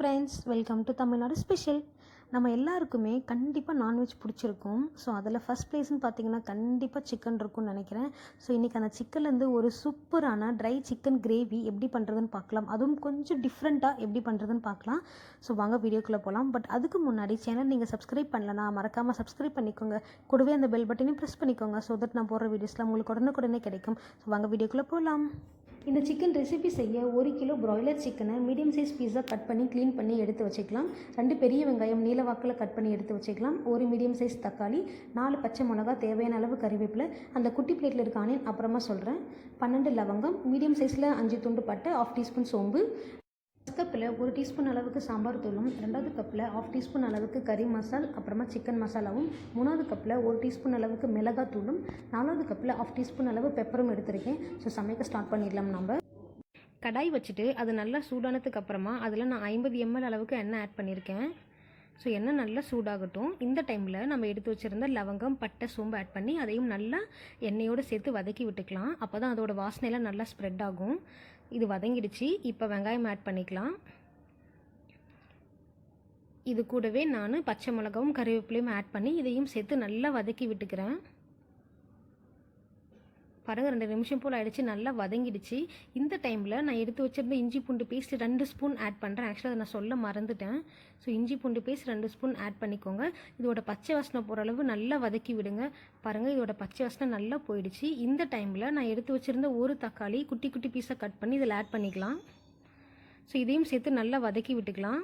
Friends, welcome to Tamil Nadu special. நம்ம எல்லாருக்குமே கண்டிப்பாக நான்வெஜ் பிடிச்சிருக்கும். ஸோ அதில் ஃபஸ்ட் ப்ளேஸ்னு பார்த்தீங்கன்னா கண்டிப்பாக சிக்கன் இருக்கும்னு நினைக்கிறேன். ஸோ இன்றைக்கி அந்த சிக்கன்லேருந்து ஒரு சூப்பரான ட்ரை சிக்கன் கிரேவி எப்படி பண்ணுறதுன்னு பார்க்கலாம். அதுவும் கொஞ்சம் டிஃப்ரெண்ட்டாக எப்படி பண்ணுறதுன்னு பார்க்கலாம். ஸோ வாங்க வீடியோக்குள்ளே போகலாம். பட் அதுக்கு முன்னாடி சேனல் நீங்கள் சப்ஸ்கிரைப் பண்ணலன்னா மறக்காமல் சப்ஸ்கிரைப் பண்ணிக்கோங்க. கூடவே அந்த பெல் பட்டனையும் ப்ரெஸ் பண்ணிக்கோங்க. ஸோ தட் நான் போடுற வீடியோஸ்லாம் உங்களுக்கு உடனுக்குடனே கிடைக்கும். ஸோ வாங்க வீடியோக்குள்ளே போகலாம். இந்த சிக்கன் ரெசிபி செய்ய 1 கிலோ ப்ராய்லர் சிக்கனை மீடியம் சைஸ் பீஸாக கட் பண்ணி க்ளீன் பண்ணி எடுத்து வச்சுக்கலாம். 2 பெரிய வெங்காயம் நீல வாக்கில் கட் பண்ணி எடுத்து வச்சுக்கலாம். 1 மீடியம் சைஸ் தக்காளி, 4 பச்சை மிளகா, தேவையான அளவு கறிவேப்பிலை, அந்த குட்டி பிளேட்டில் இருக்க ஆனியன் அப்புறமா சொல்கிறேன். 12 லவங்கம், மீடியம் சைஸில் 5 துண்டு பட்டை, 1/2 டீஸ்பூன் சோம்பு, கப்பில் 1 டீஸ்பூன் அளவுக்கு சாம்பார் தூளும், 2வது கப்பில் 1/2 டீஸ்பூன் அளவுக்கு கறி மசால் அப்புறமா சிக்கன் மசாலாவும், 3வது கப்பில் 1 டீஸ்பூன் அளவுக்கு மிளகாய் தூளும், 4வது கப்பில் 1/2 டீஸ்பூன் அளவு பெப்பரும் எடுத்திருக்கேன். ஸோ சமைக்க ஸ்டார்ட் பண்ணிடலாம். நம்ம கடாய் வச்சுட்டு அது நல்லா சூடானதுக்கு அப்புறமா அதில் நான் 50 ml அளவுக்கு எண்ணெய் ஆட் பண்ணியிருக்கேன். ஸோ எண்ணெய் நல்லா சூடாகட்டும். இந்த டைமில் நம்ம எடுத்து வச்சுருந்த லவங்கம், பட்டை, சோம்பு ஆட் பண்ணி அதையும் நல்லா எண்ணெயோடு சேர்த்து வதக்கி விட்டுக்கலாம். அப்போ தான் அதோடய வாசனையெல்லாம் நல்லா ஸ்ப்ரெட் ஆகும். இது வதங்கிடுச்சு. இப்போ வெங்காயம் ஆட் பண்ணிக்கலாம். இது கூடவே நான் பச்சை மிளகாவும் கறிவேப்பிலையும் ஆட் பண்ணி இதையும் சேர்த்து நல்லா வதக்கி விட்டுக்கிறேன். பாருங்க, 2 நிமிஷம் போல் ஆகிடுச்சு. நல்லா வதங்கிடுச்சு. இந்த டைமில் நான் எடுத்து வச்சுருந்த இஞ்சி பூண்டு பேஸ்ட் 2 ஸ்பூன் ஆட் பண்ணுறேன். ஆக்சுவலாக அதை நான் சொல்ல மறந்துட்டேன். ஸோ இஞ்சி பூண்டு பேஸ்ட் 2 ஸ்பூன் ஆட் பண்ணிக்கோங்க. இதோட பச்சை வாசனை போகிற அளவு நல்லா வதக்கி விடுங்க. பாருங்கள், இதோட பச்சை வாசனை நல்லா போயிடுச்சு. இந்த டைமில் நான் எடுத்து வச்சுருந்த ஒரு தக்காளி குட்டி குட்டி பீஸாக கட் பண்ணி இதில் ஆட் பண்ணிக்கலாம். ஸோ இதையும் சேர்த்து நல்லா வதக்கி விட்டுக்கலாம்.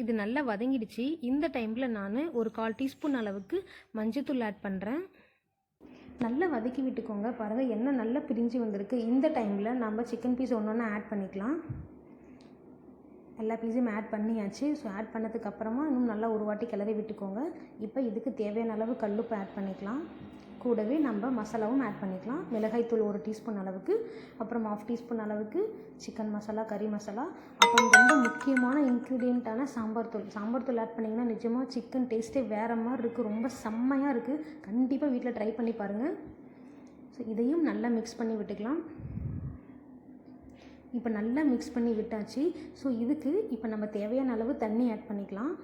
இது நல்லா வதங்கிடுச்சு. இந்த டைமில் நான் ஒரு 1/4 டீஸ்பூன் அளவுக்கு மஞ்சள்தூள் ஆட் பண்ணுறேன். நல்லா வதக்கி விட்டுக்கோங்க. பாருங்கள், எண்ணெய் நல்லா பிரிஞ்சு வந்திருக்கு. இந்த டைமில் நம்ம சிக்கன் பீஸ் ஒன்று ஆட் பண்ணிக்கலாம். எல்லா பீஸையும் ஆட் பண்ணியாச்சு. ஸோ ஆட் பண்ணதுக்கப்புறமா இன்னும் நல்லா ஒரு வாட்டி கிளறி விட்டுக்கோங்க. இப்போ இதுக்கு தேவையான அளவு கல்லுப்பு ஆட் பண்ணிக்கலாம். கூடவே நம்ம மசாலாவும் ஆட் பண்ணிக்கலாம். மிளகாய்த்தூள் 1 டீஸ்பூன் அளவுக்கு, அப்புறம் 1/2 டீஸ்பூன் அளவுக்கு சிக்கன் மசாலா, கறி மசாலா, அப்புறம் ரொம்ப முக்கியமான இன்க்ரீடியண்ட்டான சாம்பார் தூள் ஆட் பண்ணிங்கன்னா நிஜமாக சிக்கன் டேஸ்ட்டே வேறு மாதிரி இருக்குது. ரொம்ப செம்மையாக இருக்குது. கண்டிப்பாக வீட்டில் ட்ரை பண்ணி பாருங்கள். ஸோ இதையும் நல்லா மிக்ஸ் பண்ணி விட்டுக்கலாம். இப்போ நல்லா மிக்ஸ் பண்ணி விட்டாச்சு. ஸோ இதுக்கு இப்போ நம்ம தேவையான அளவு தண்ணி ஆட் பண்ணிக்கலாம்.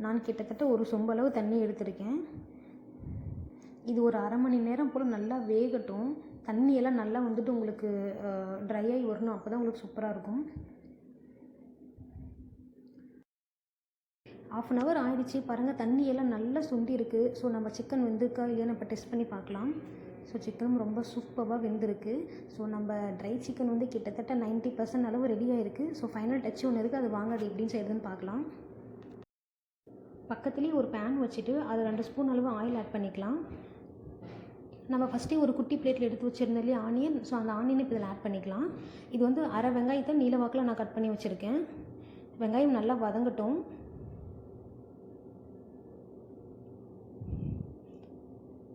நான் கிட்டத்தட்ட ஒரு சொம்பு அளவு தண்ணி எடுத்திருக்கேன். இது ஒரு 1/2 மணி நேரம் போல் நல்லா வேகட்டும். தண்ணியெல்லாம் நல்லா வந்துட்டு உங்களுக்கு ட்ரை ஆகி வரணும். அப்போ தான் உங்களுக்கு சூப்பராக இருக்கும். 1/2 hour ஆயிடுச்சு. பாருங்கள், தண்ணியெல்லாம் நல்லா சுண்டி இருக்குது. ஸோ நம்ம சிக்கன் வெந்திருக்கா இல்லையா நம்ம டெஸ்ட் பண்ணி பார்க்கலாம். ஸோ சிக்கனும் ரொம்ப சூப்பராக வெந்திருக்கு. ஸோ நம்ம ட்ரை சிக்கன் வந்து கிட்டத்தட்ட 90% அளவு ரெடி ஆகிருக்கு. ஸோ ஃபைனல் டச் ஒன்று இருக்குது. அது வாங்க அது எப்படின்னு செய்யுதுன்னு பார்க்கலாம். பக்கத்துலேயே ஒரு பேன் வச்சுட்டு அது 2 ஸ்பூன் அளவு ஆயில் ஆட் பண்ணிக்கலாம். நம்ம ஃபஸ்ட்டே ஒரு குட்டி பிளேட்டில் எடுத்து வச்சுருந்தாலே ஆனியன். ஸோ அந்த ஆனியனை இப்போ இதில் ஆட் பண்ணிக்கலாம். இது வந்து அரை வெங்காயத்தை நீல வாக்கில் நான் கட் பண்ணி வச்சுருக்கேன். வெங்காயம் நல்லா வதங்கட்டும்.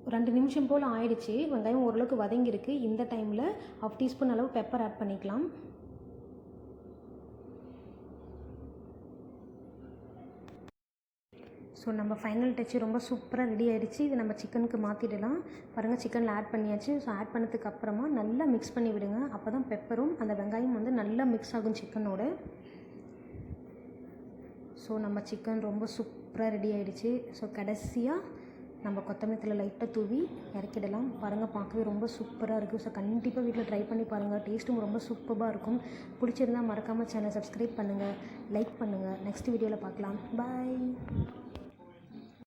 ஒரு 2 நிமிஷம் போல் ஆயிடுச்சு. வெங்காயம் ஓரளவுக்கு வதங்கியிருக்கு. இந்த டைமில் 1/2 டீஸ்பூன் அளவு பெப்பர் ஆட் பண்ணிக்கலாம். ஸோ நம்ம ஃபைனல் டச்சு ரொம்ப சூப்பராக ரெடி ஆகிடுச்சு. இது நம்ம சிக்கனுக்கு மாற்றிடலாம். பாருங்கள், சிக்கனில் ஆட் பண்ணியாச்சு. ஸோ ஆட் பண்ணதுக்கு அப்புறமா நல்லா மிக்ஸ் பண்ணி விடுங்க. அப்போ தான் பெப்பரும் அந்த வெங்காயம் வந்து நல்லா மிக்ஸ் ஆகும் சிக்கனோட. ஸோ நம்ம சிக்கன் ரொம்ப சூப்பராக ரெடி ஆகிடுச்சு. ஸோ கடைசியாக நம்ம கொத்தமல்லியில் லைட்டாக தூவி இறக்கிடலாம். பாருங்கள், பார்க்கவே ரொம்ப சூப்பராக இருக்குது. ஸோ கண்டிப்பாக வீட்டில் ட்ரை பண்ணி பாருங்கள். டேஸ்ட்டும் ரொம்ப சூப்பராக இருக்கும். பிடிச்சிருந்தால் மறக்காமல் சேனலை சப்ஸ்கிரைப் பண்ணுங்கள், லைக் பண்ணுங்கள். நெக்ஸ்ட் வீடியோவில் பார்க்கலாம். பாய்.